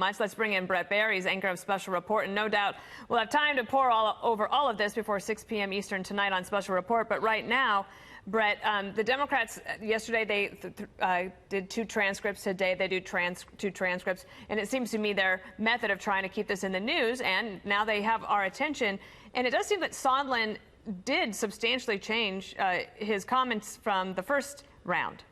Let's bring in Bret Baier. He's anchor of Special Report, and no doubt we'll have time to pour over all of this before 6 p.m. Eastern tonight on Special Report. But right now, Bret, the Democrats, yesterday they did 2 transcripts. Today they do 2 transcripts. And it seems to me their method of trying to keep this in the news, and now they have our attention. And it does seem that Sondland did substantially change his comments from the first round.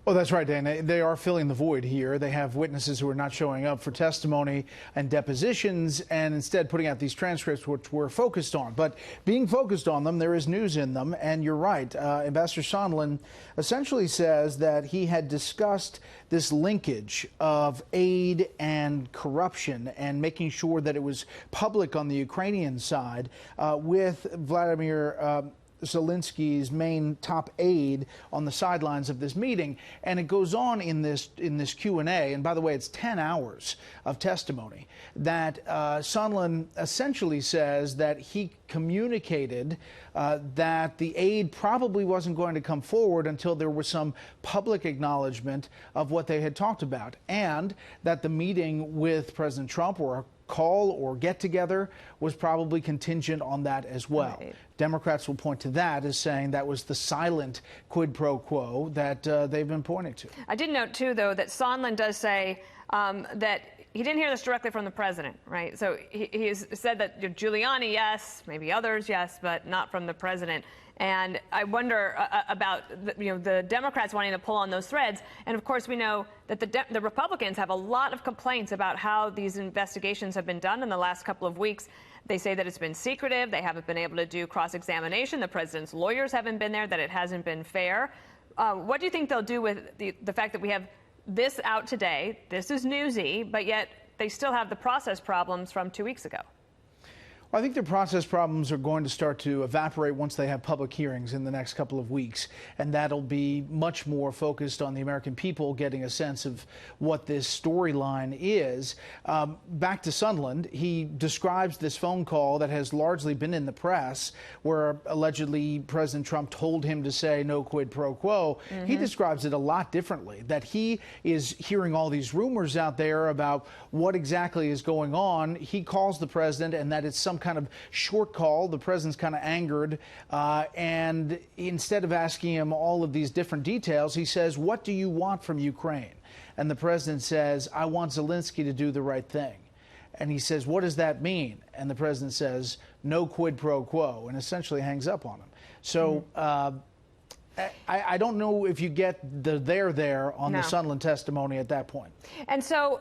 Oh, that's right, Dana. They are filling the void here. They have witnesses who are not showing up for testimony and depositions, and instead putting out these transcripts, which we're focused on. But being focused on them, there is news in them. And you're right. Ambassador Sondland essentially says that he had discussed this linkage of aid and corruption and making sure that it was public on the Ukrainian side with Vladimir Zelensky's main top aide on the sidelines of this meeting. And it goes on in this Q&A, and by the way, it's 10 hours of testimony, that Sondland essentially says that he communicated that the aid probably wasn't going to come forward until there was some public acknowledgement of what they had talked about, and that the meeting with President Trump, or a call or get together, was probably contingent on that as well. Right. Democrats will point to that as saying that was the silent quid pro quo that they've been pointing to. I did note, too, though, that Sondland does say that he didn't hear this directly from the president, right? So he has said that Giuliani, yes, maybe others, yes, but not from the president. And I wonder about the Democrats wanting to pull on those threads. And of course, we know that the Republicans have a lot of complaints about how these investigations have been done in the last couple of weeks. They say that it's been secretive. They haven't been able to do cross-examination. The president's lawyers haven't been there, that it hasn't been fair. What do you think they'll do with the fact that we have this out today? This is newsy, but yet they still have the process problems from 2 weeks ago. Well, I think their process problems are going to start to evaporate once they have public hearings in the next couple of weeks, and that'll be much more focused on the American people getting a sense of what this storyline is. Back to Sondland, he describes this phone call that has largely been in the press, where allegedly President Trump told him to say no quid pro quo. Mm-hmm. He describes it a lot differently, that he is hearing all these rumors out there about what exactly is going on. He calls the president, and that it's some kind of short call. The president's kind of angered, and instead of asking him all of these different details, he says, "What do you want from Ukraine?" And the president says, "I want Zelensky to do the right thing." And he says, "What does that mean?" And the president says, "No quid pro quo," and essentially hangs up on him. So I don't know if you get the there on the Sondland testimony at that point. And so,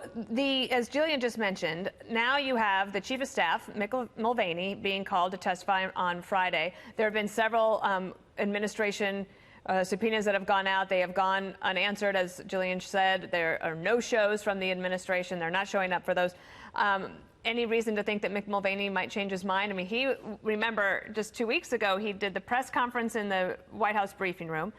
as Jillian just mentioned, now you have the chief of staff, Mulvaney, being called to testify on Friday. There have been several administration subpoenas that have gone out. They have gone unanswered, as Jillian said. There are no shows from the administration. They're not showing up for those. Any reason to think that Mulvaney might change his mind? I mean, remember, just 2 weeks ago, he did the press conference in the White House briefing room,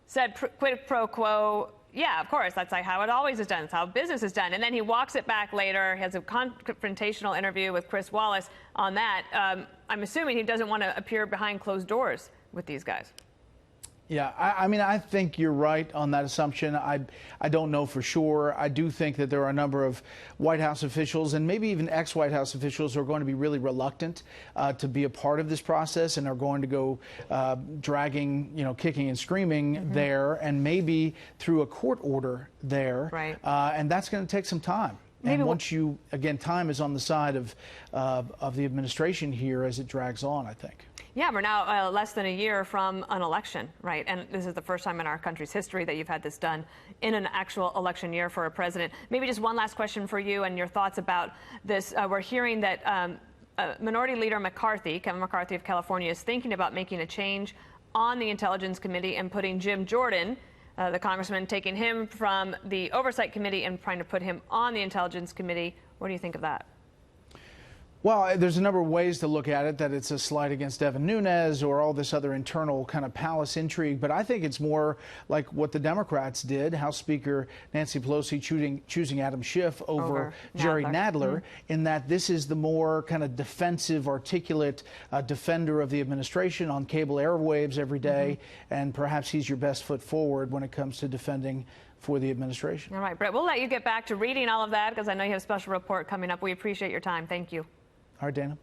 said quid pro quo. Yeah, of course, that's like how it always is done. It's how business is done. And then he walks it back later, has a confrontational interview with Chris Wallace on that. I'm assuming he doesn't want to appear behind closed doors with these guys. Yeah, I mean, I think you're right on that assumption. I don't know for sure. I do think that there are a number of White House officials and maybe even ex-White House officials who are going to be really reluctant to be a part of this process and are going to go dragging, kicking and screaming there, and maybe through a court order there. Right. And that's going to take some time. And once time is on the side of the administration here as it drags on, I think. Yeah, we're now less than a year from an election, right? And this is the first time in our country's history that you've had this done in an actual election year for a president. Maybe just one last question for you and your thoughts about this. We're hearing that Minority Leader Kevin McCarthy of California, is thinking about making a change on the Intelligence Committee and putting Jim Jordan, the congressman, taking him from the Oversight Committee and trying to put him on the Intelligence Committee. What do you think of that? Well, there's a number of ways to look at it, that it's a slight against Devin Nunes or all this other internal kind of palace intrigue. But I think it's more like what the Democrats did, House Speaker Nancy Pelosi choosing Adam Schiff over Jerry Nadler, in that this is the more kind of defensive, articulate defender of the administration on cable airwaves every day. And perhaps he's your best foot forward when it comes to defending for the administration. All right, Bret, we'll let you get back to reading all of that because I know you have a special report coming up. We appreciate your time. Thank you. All right, Dana.